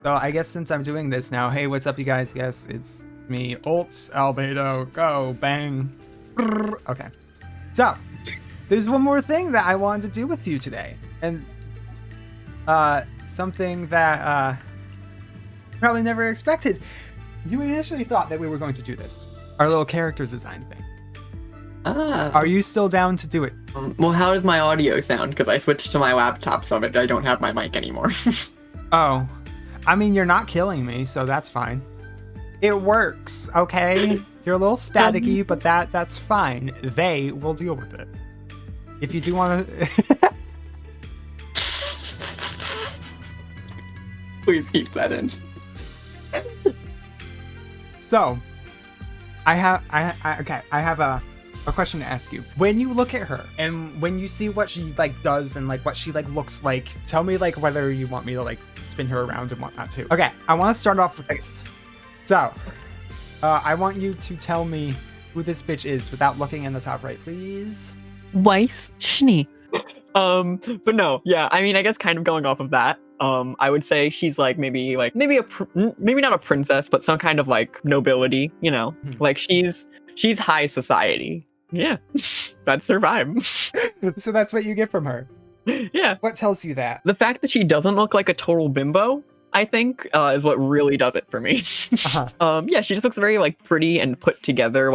So I guess since I'm doing this now, hey, what's up, you guys? Yes, it's me, Alt, Albedo, go, bang. Brrr. Okay. So, there's one more thing that I wanted to do with you today. And, something that, probably never expected. You initially thought that we were going to do this. Our little character design thing. Are you still down to do it? Well, how does my audio sound? Because I switched to my laptop, so I don't have my mic anymore. Oh. I mean, you're not killing me, so that's fine. It works, okay? You're a little staticky, but that's fine. They will deal with it. If you do want to... Please keep that in. So, I have a question to ask you. When you look at her and when you see what she does and what she looks like, tell me whether you want me to spin her around and whatnot too. Okay, I want to start off with this. So, I want you to tell me who this bitch is without looking in the top right, please. Weiss Schnee. But no, yeah, I mean, I guess kind of going off of that, I would say she's maybe not a princess, but some kind of nobility, you know, she's high society. Yeah, that's her vibe. So that's what you get from her. Yeah. What tells you that? The fact that she doesn't look like a total bimbo, I think, is what really does it for me. Yeah, she just looks very pretty and put together.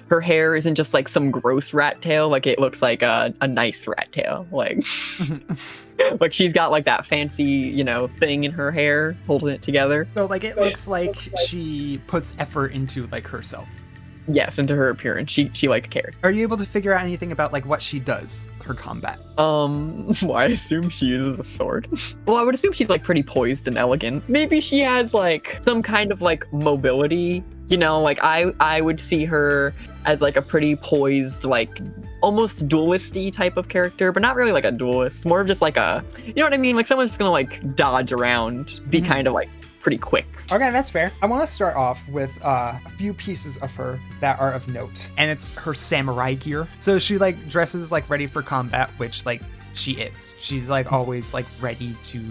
Her hair isn't just some gross rat tail. It looks like a nice rat tail. She's got that fancy, thing in her hair holding it together. So it looks like she puts effort into herself. Yes, into her appearance. She cares. Are you able to figure out anything about what she does, her combat? Well, I assume she uses a sword. Well, I would assume she's pretty poised and elegant. Maybe she has some kind of mobility. You know, I would see her as a pretty poised, almost duelisty type of character, but not really a duelist. More of just a, you know what I mean? Someone's just gonna dodge around, be kind of pretty quick. Okay, that's fair. I want to start off with a few pieces of her that are of note, and it's her samurai gear. So she dresses ready for combat, which she is. She's always ready to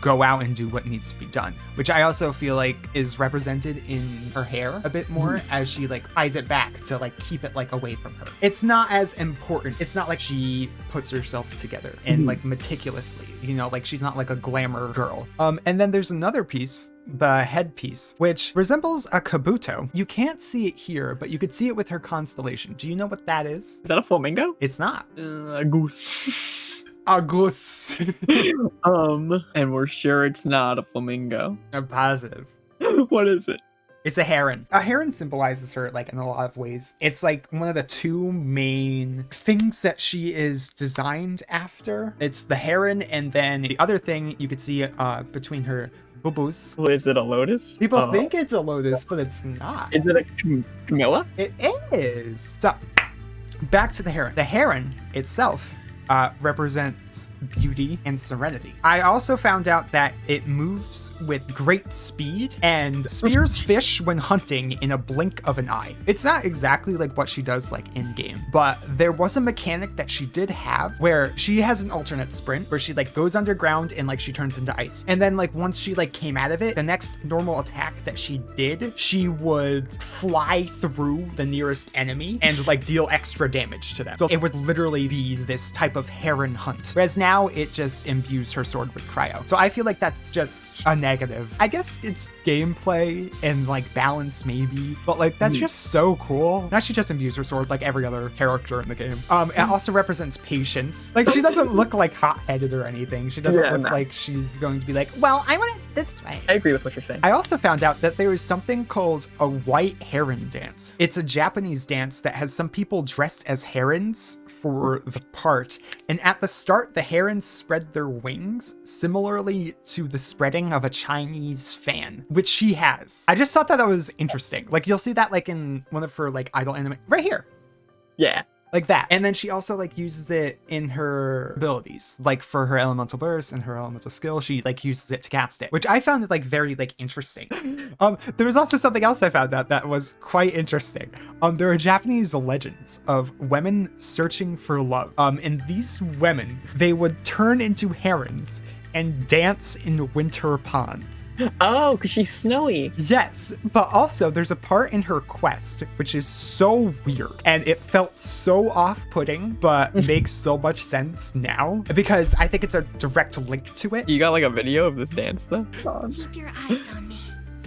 go out and do what needs to be done, which I also feel is represented in her hair a bit more as she ties it back to keep it away from her. It's not as important. It's not she puts herself together and meticulously, you know, she's not a glamour girl. And then there's another piece, the headpiece, which resembles a kabuto. You can't see it here, but you could see it with her constellation. Do you know what that is? Is that a flamingo? It's not. A goose. A goose. And we're sure it's not a flamingo. I'm positive. What is it? It's a heron. A heron symbolizes her in a lot of ways. It's one of the two main things that she is designed after. It's the heron, and then the other thing you could see between her boo-boos. Is it a lotus? People think it's a lotus, but it's not. Is it a Camellia? It is. So, back to the heron. The heron itself represents beauty and serenity. I also found out that it moves with great speed and spears fish when hunting in a blink of an eye. It's not exactly what she does in game, but there was a mechanic that she did have where she has an alternate sprint where she goes underground and she turns into ice. And then once she came out of it, the next normal attack that she did, she would fly through the nearest enemy and deal extra damage to them. So it would literally be this type of heron hunt. Whereas now it just imbues her sword with cryo. So I feel that's just a negative. I guess it's gameplay and balance maybe, but that's just so cool. Now she just imbues her sword like every other character in the game. It also represents patience. She doesn't look hot-headed or anything. She doesn't look like she's going to be well, I want it this way. I agree with what you're saying. I also found out that there is something called a white heron dance. It's a Japanese dance that has some people dressed as herons for the part, and at the start the herons spread their wings similarly to the spreading of a Chinese fan, which she has. I just thought that was interesting. You'll see that in one of her idol anime right here. Yeah. That. And then she also uses it in her abilities, for her elemental burst and her elemental skill. She uses it to cast it, which I found very interesting. There was also something else I found out that was quite interesting. There are Japanese legends of women searching for love. And these women, they would turn into herons and dance in winter ponds. Oh, because she's snowy. Yes, but also there's a part in her quest which is so weird and it felt so off-putting, but makes so much sense now because I think it's a direct link to it. You got like a video of this dance though? Keep your eyes on me.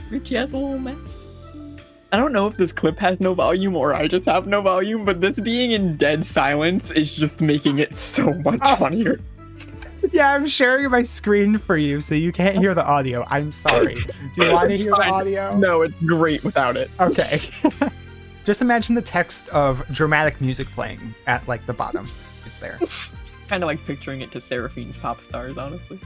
Richie has a little mask. I don't know if this clip has no volume or I just have no volume, but this being in dead silence is just making it so much funnier. Yeah, I'm sharing my screen for you so you can't hear the audio. I'm sorry. Do you want to hear the audio? No, it's great without it. Okay. Just imagine the text of dramatic music playing at like the bottom is there. Kind of like picturing it to Seraphine's Pop Stars, honestly.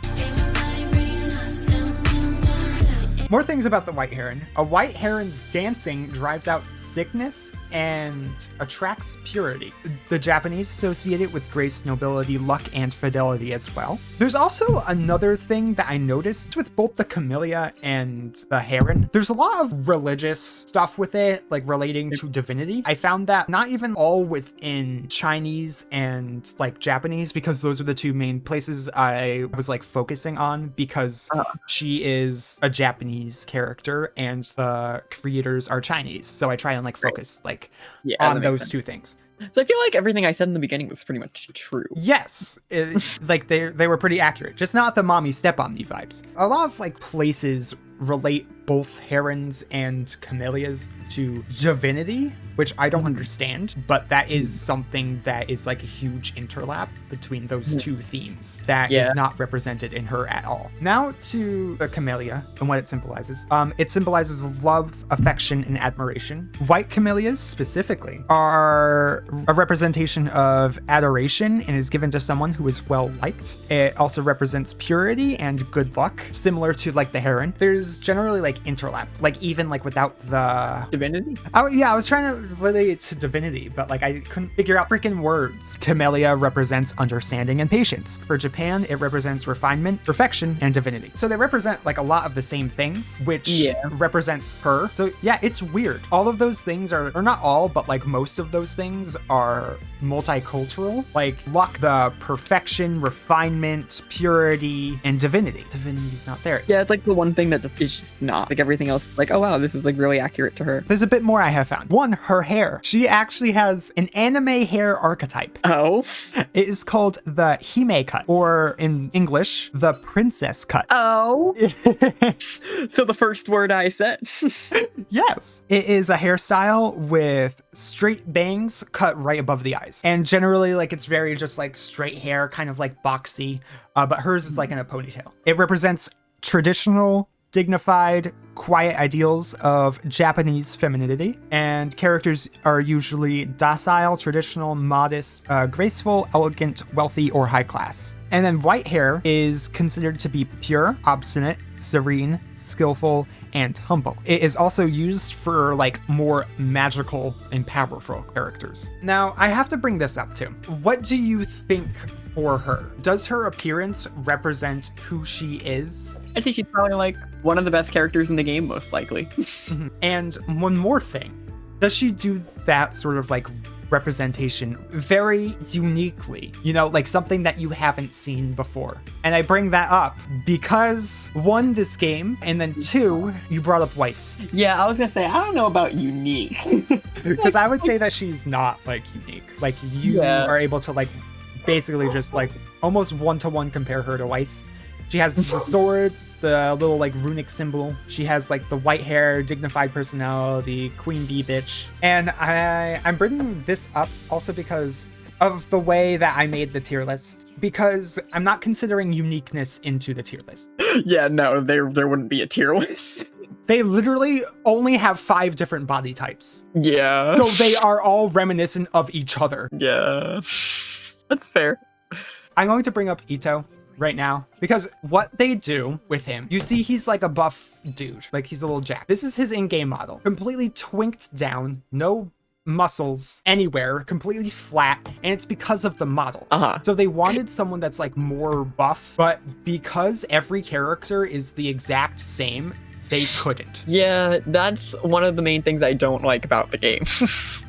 More things about the white heron. A white heron's dancing drives out sickness and attracts purity. The Japanese associate it with grace, nobility, luck, and fidelity as well. There's also another thing that I noticed with both the Camellia and the heron. There's a lot of religious stuff with it, like relating to divinity. I found that not even all within Chinese and like Japanese, because those are the two main places I was like focusing on, because she is a Japanese character and the creators are Chinese. So I try and like focus like on those two things. So I feel like everything I said in the beginning was pretty much true. Yes, like they were pretty accurate, just not the mommy step on me vibes. A lot of like places relate both herons and camellias to divinity, which I don't understand, but that is something that is like a huge interlap between those two themes that is not represented in her at all. Now to the camellia and what it symbolizes. It symbolizes love, affection, and admiration. White camellias specifically are a representation of adoration and is given to someone who is well liked. It also represents purity and good luck, similar to like the heron. There's generally like interlap, like even like without the Divinity? I was trying to relate it to divinity, but like I couldn't figure out freaking words. Camellia represents understanding and patience. For Japan, it represents refinement, perfection, and divinity. So they represent like a lot of the same things, which represents her. So yeah, it's weird. All of those things are, or not all, but like most of those things are multicultural. Like luck, the perfection, refinement, purity, and divinity. Divinity's not there. Yeah, it's like the one thing that is just not. Like everything else, like, oh wow, this is like really accurate to her. There's a bit more I have found. One, her hair. She actually has an anime hair archetype. Oh? It is called the Hime cut, or in English, the princess cut. Oh? So the first word I said. Yes. It is a hairstyle with straight bangs cut right above the eyes. And generally, like, it's very just like straight hair, kind of like boxy, but hers is like in a ponytail. It represents traditional, dignified, quiet ideals of Japanese femininity, and characters are usually docile, traditional, modest, graceful, elegant, wealthy, or high class. And then white hair is considered to be pure, obstinate, serene, skillful, and humble. It is also used for like more magical and powerful characters. Now, I have to bring this up too. What do you think for her? Does her appearance represent who she is? I'd say she's probably like one of the best characters in the game, most likely. And one more thing. Does she do that sort of like representation very uniquely, you know, like something that you haven't seen before? And I bring that up because one, this game, and then two, you brought up Weiss. Yeah, I was gonna say, I don't know about unique. Because I would say that she's not like unique. Like you are able to like basically just like almost one-to-one compare her to Weiss. She has the sword, the little like runic symbol. She has like the white hair, dignified personality, queen bee bitch. And I'm bringing this up also because of the way that I made the tier list, because I'm not considering uniqueness into the tier list. Yeah, no, there wouldn't be a tier list. They literally only have 5 different body types. Yeah. So they are all reminiscent of each other. Yeah. That's fair. I'm going to bring up Ito right now because what they do with him, you see he's like a buff dude, like he's a little jack. This is his in-game model, completely twinked down, no muscles anywhere, completely flat, and it's because of the model. So they wanted someone that's like more buff, but because every character is the exact same, they couldn't. Yeah, that's one of the main things I don't like about the game.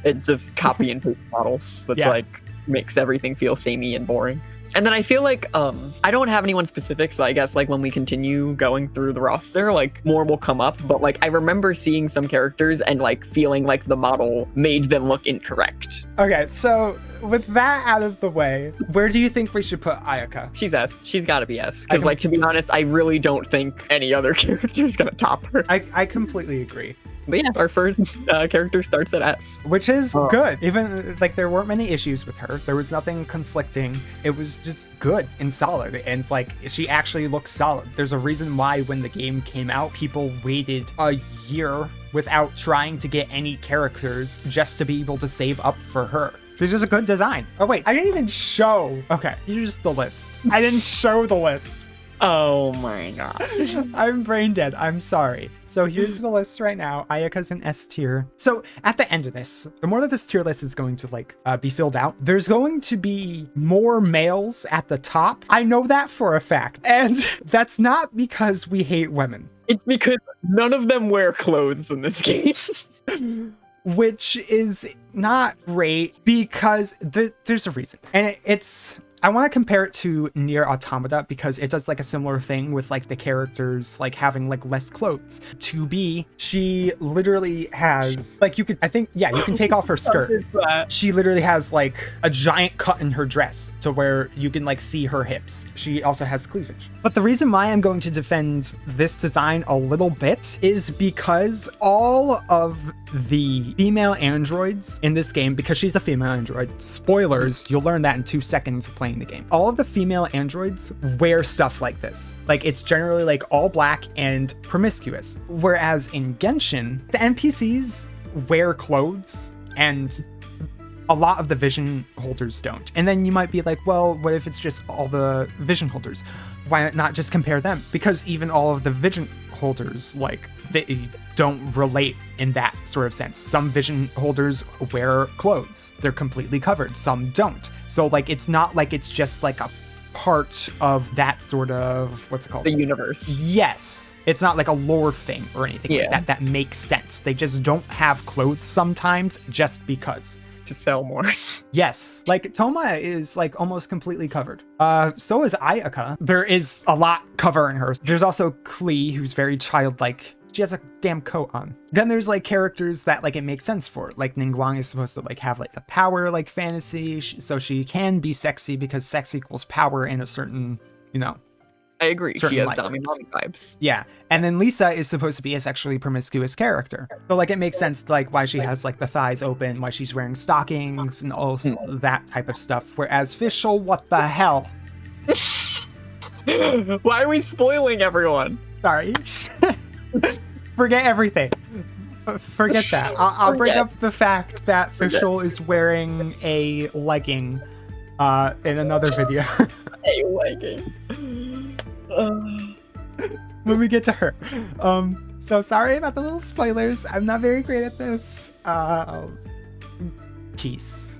It just copy and paste models. That's like makes everything feel samey and boring. And then I feel like I don't have anyone specific, so I guess like when we continue going through the roster, like more will come up. But like I remember seeing some characters and like feeling like the model made them look incorrect. Okay, so with that out of the way, where do you think we should put Ayaka? She's S. She's got to be S. Because can- like to be honest, I really don't think any other character is gonna top her. I completely agree. But yeah, our first character starts at S. Which is good. Even like there weren't many issues with her. There was nothing conflicting. It was just good and solid. And it's like she actually looks solid. There's a reason why when the game came out, people waited a year without trying to get any characters just to be able to save up for her. She's just a good design. Oh wait, I didn't even show. Okay, here's the list. I didn't show the list. Oh my god. I'm brain dead. I'm sorry. So here's the list right now. Ayaka's in S tier. So at the end of this, the more that this tier list is going to like be filled out, there's going to be more males at the top. I know that for a fact. And that's not because we hate women, It's because none of them wear clothes in this game. which is not great because there's a reason. And I want to compare it to Nier Automata because it does like a similar thing with like the characters like having like less clothes. 2B, she literally has like you can take off her skirt. She literally has like a giant cut in her dress to where you can like see her hips. She also has cleavage. But the reason why I'm going to defend this design a little bit is because all of the female androids in this game, because she's a female android, spoilers, you'll learn that in 2 seconds of playing the game. All of the female androids wear stuff like this. Like it's generally like all black and promiscuous. Whereas in Genshin, the NPCs wear clothes and a lot of the vision holders don't. And then you might be like, well, what if it's just all the vision holders? Why not just compare them? Because even all of the vision holders, like they don't relate in that sort of sense. Some vision holders wear clothes. They're completely covered. Some don't. So like, it's not like it's just like a part of that sort of, what's it called? The universe. Yes. It's not like a lore thing or anything like that. That makes sense. They just don't have clothes sometimes just because. To sell more. Yes, like Toma is like almost completely covered. So is Ayaka. There is a lot covering her. There's also Klee, who's very childlike. She has a damn coat on. Then there's like characters that like it makes sense for. Like Ningguang is supposed to like have like a power like fantasy, so she can be sexy because sex equals power in a certain, you know. I agree. Certain She has light. Dami vibes. Yeah, and then Lisa is supposed to be a sexually promiscuous character. So like it makes sense like why she has like the thighs open, why she's wearing stockings and all that type of stuff. Whereas Fischl, what the hell? Why are we spoiling everyone? Sorry. Forget everything. Forget that. I'll bring up the fact that Fischl is wearing a legging in another video. A legging. When we get to her. So sorry about the little spoilers. I'm not very great at this. Peace.